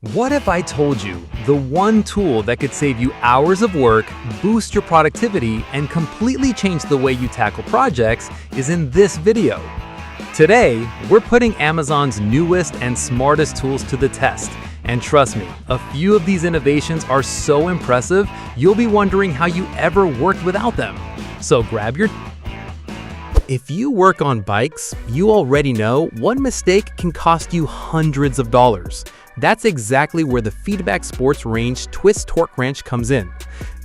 What if I told you the one tool that could save you hours of work, boost your productivity, and completely change the way you tackle projects is in this video? Today, we're putting Amazon's newest and smartest tools to the test. And trust me, a few of these innovations are so impressive, you'll be wondering how you ever worked without them. So grab your... If you work on bikes, you already know one mistake can cost you hundreds of dollars. That's exactly where the Feedback Sports Range Twist Torque Wrench comes in.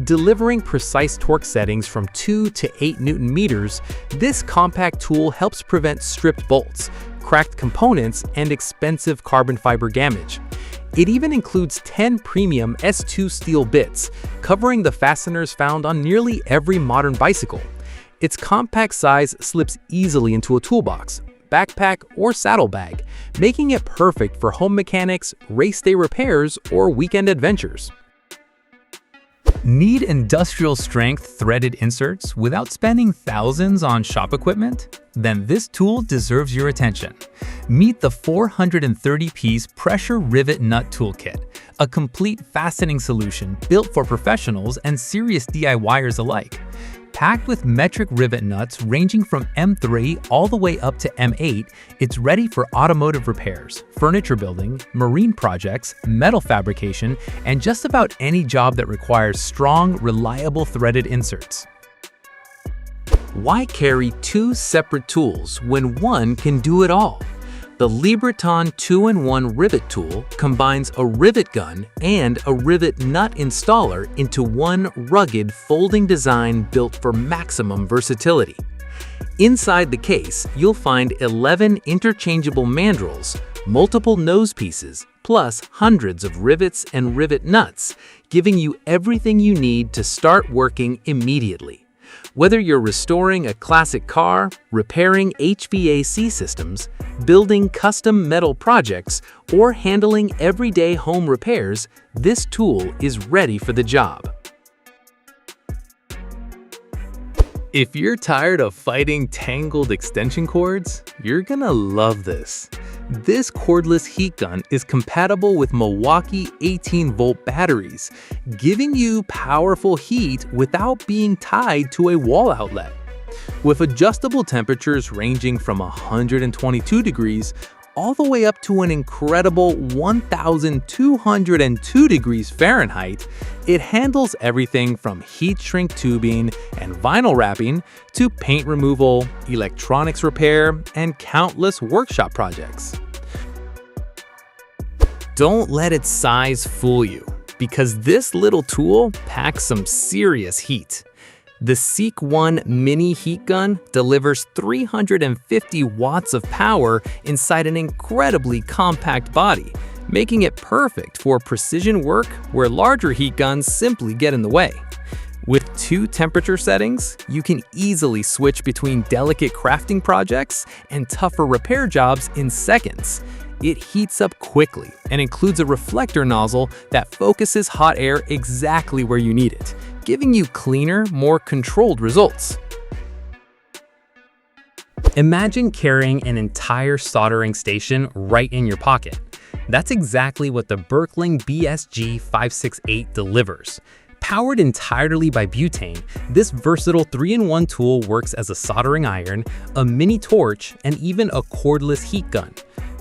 Delivering precise torque settings from 2 to 8 Newton meters, this compact tool helps prevent stripped bolts, cracked components, and expensive carbon fiber damage. It even includes 10 premium S2 steel bits, covering the fasteners found on nearly every modern bicycle. Its compact size slips easily into a toolbox, backpack, or saddlebag, making it perfect for home mechanics, race day repairs, or weekend adventures. Need industrial strength threaded inserts without spending thousands on shop equipment? Then this tool deserves your attention. Meet the 430-piece Pressure Rivet Nut Toolkit, a complete fastening solution built for professionals and serious DIYers alike. Packed with metric rivet nuts ranging from M3 all the way up to M8, it's ready for automotive repairs, furniture building, marine projects, metal fabrication, and just about any job that requires strong, reliable threaded inserts. Why carry two separate tools when one can do it all? The LIBRATON 2-in-1 rivet tool combines a rivet gun and a rivet nut installer into one rugged folding design built for maximum versatility. Inside the case, you'll find 11 interchangeable mandrels, multiple nose pieces, plus hundreds of rivets and rivet nuts, giving you everything you need to start working immediately. Whether you're restoring a classic car, repairing HVAC systems, building custom metal projects, or handling everyday home repairs, this tool is ready for the job. If you're tired of fighting tangled extension cords, you're gonna love this. This cordless heat gun is compatible with Milwaukee 18-volt batteries, giving you powerful heat without being tied to a wall outlet. With adjustable temperatures ranging from 122 degrees all the way up to an incredible 1,202 degrees Fahrenheit, it handles everything from heat shrink tubing and vinyl wrapping to paint removal, electronics repair, and countless workshop projects. Don't let its size fool you, because this little tool packs some serious heat. The SEEKONE mini heat gun delivers 350 watts of power inside an incredibly compact body, making it perfect for precision work where larger heat guns simply get in the way. With 2 temperature settings, you can easily switch between delicate crafting projects and tougher repair jobs in seconds. It heats up quickly and includes a reflector nozzle that focuses hot air exactly where you need it, giving you cleaner, more controlled results. Imagine carrying an entire soldering station right in your pocket. That's exactly what the Berkling BSG 568 delivers. Powered entirely by butane, this versatile 3-in-1 tool works as a soldering iron, a mini torch, and even a cordless heat gun.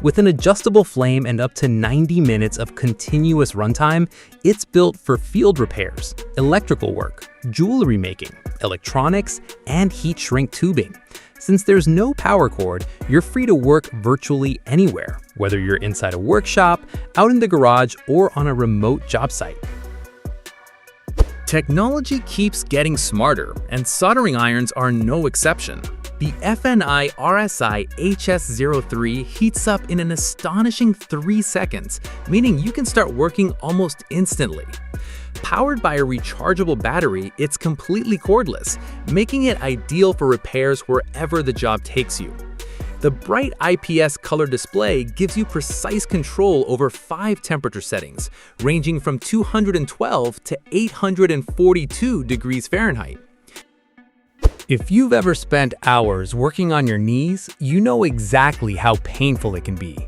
With an adjustable flame and up to 90 minutes of continuous runtime, it's built for field repairs, electrical work, jewelry making, electronics, and heat shrink tubing. Since there's no power cord, you're free to work virtually anywhere, whether you're inside a workshop, out in the garage, or on a remote job site. Technology keeps getting smarter, and soldering irons are no exception. The FNIRSI HS03 heats up in an astonishing 3 seconds, meaning you can start working almost instantly. Powered by a rechargeable battery, it's completely cordless, making it ideal for repairs wherever the job takes you. The bright IPS color display gives you precise control over 5 temperature settings, ranging from 212 to 842 degrees Fahrenheit. If you've ever spent hours working on your knees, you know exactly how painful it can be.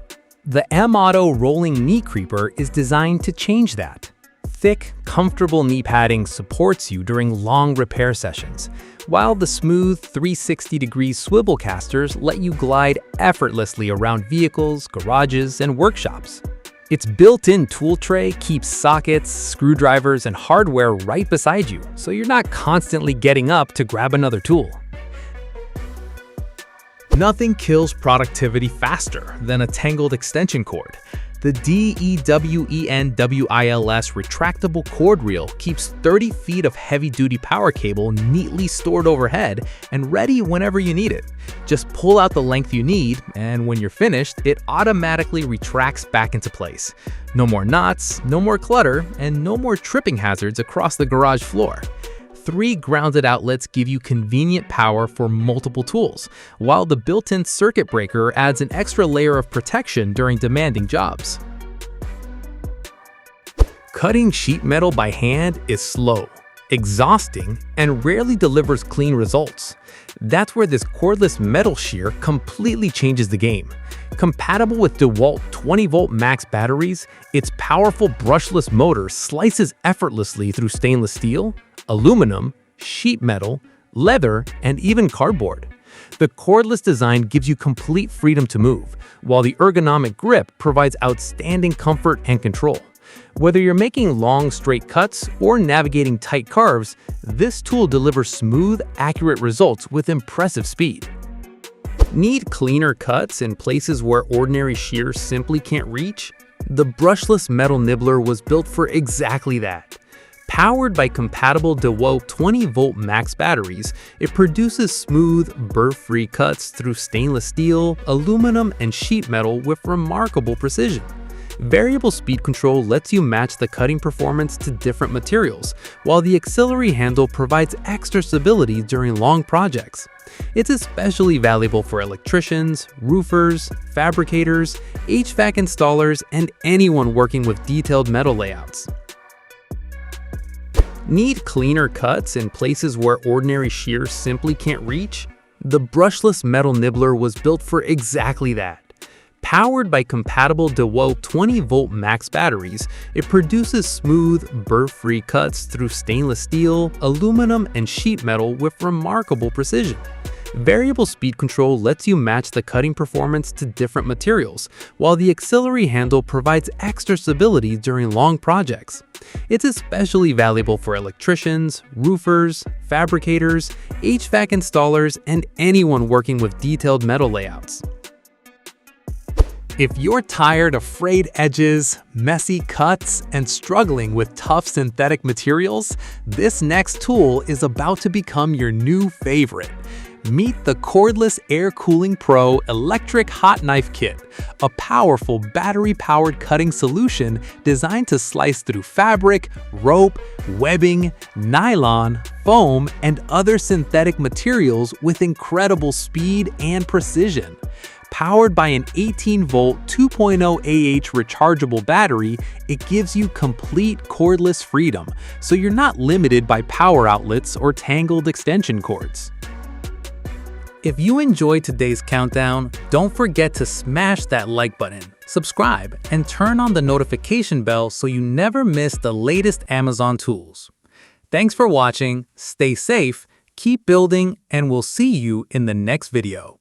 The M-Auto Rolling Knee Creeper is designed to change that. Thick, comfortable knee padding supports you during long repair sessions, while the smooth 360-degree swivel casters let you glide effortlessly around vehicles, garages, and workshops. Its built-in tool tray keeps sockets, screwdrivers, and hardware right beside you, so you're not constantly getting up to grab another tool. Nothing kills productivity faster than a tangled extension cord. The DEWENWILS retractable cord reel keeps 30 feet of heavy-duty power cable neatly stored overhead and ready whenever you need it. Just pull out the length you need, and when you're finished, it automatically retracts back into place. No more knots, no more clutter, and no more tripping hazards across the garage floor. 3 grounded outlets give you convenient power for multiple tools, while the built-in circuit breaker adds an extra layer of protection during demanding jobs. Cutting sheet metal by hand is slow, exhausting, and rarely delivers clean results. That's where this cordless metal shear completely changes the game. Compatible with DeWalt 20-volt max batteries, its powerful brushless motor slices effortlessly through stainless steel, aluminum, sheet metal, leather, and even cardboard. The cordless design gives you complete freedom to move, while the ergonomic grip provides outstanding comfort and control. Whether you're making long, straight cuts or navigating tight carves, this tool delivers smooth, accurate results with impressive speed. Need cleaner cuts in places where ordinary shears simply can't reach? The brushless metal nibbler was built for exactly that. Powered by compatible DeWalt 20-volt max batteries, it produces smooth, burr-free cuts through stainless steel, aluminum, and sheet metal with remarkable precision. Variable speed control lets you match the cutting performance to different materials, while the auxiliary handle provides extra stability during long projects. It's especially valuable for electricians, roofers, fabricators, HVAC installers, and anyone working with detailed metal layouts. Need cleaner cuts in places where ordinary shears simply can't reach? The brushless metal nibbler was built for exactly that. Powered by compatible DeWalt 20-volt max batteries, it produces smooth, burr-free cuts through stainless steel, aluminum, and sheet metal with remarkable precision. Variable speed control lets you match the cutting performance to different materials, while the auxiliary handle provides extra stability during long projects. It's especially valuable for electricians, roofers, fabricators, HVAC installers, and anyone working with detailed metal layouts. If you're tired of frayed edges, messy cuts, and struggling with tough synthetic materials, this next tool is about to become your new favorite. Meet the Cordless Air Cooling Pro Electric Hot Knife Kit, a powerful battery-powered cutting solution designed to slice through fabric, rope, webbing, nylon, foam, and other synthetic materials with incredible speed and precision. Powered by an 18-volt 2.0 AH rechargeable battery, it gives you complete cordless freedom, so you're not limited by power outlets or tangled extension cords. If you enjoyed today's countdown, don't forget to smash that like button, subscribe, and turn on the notification bell so you never miss the latest Amazon tools. Thanks for watching, stay safe, keep building, and we'll see you in the next video.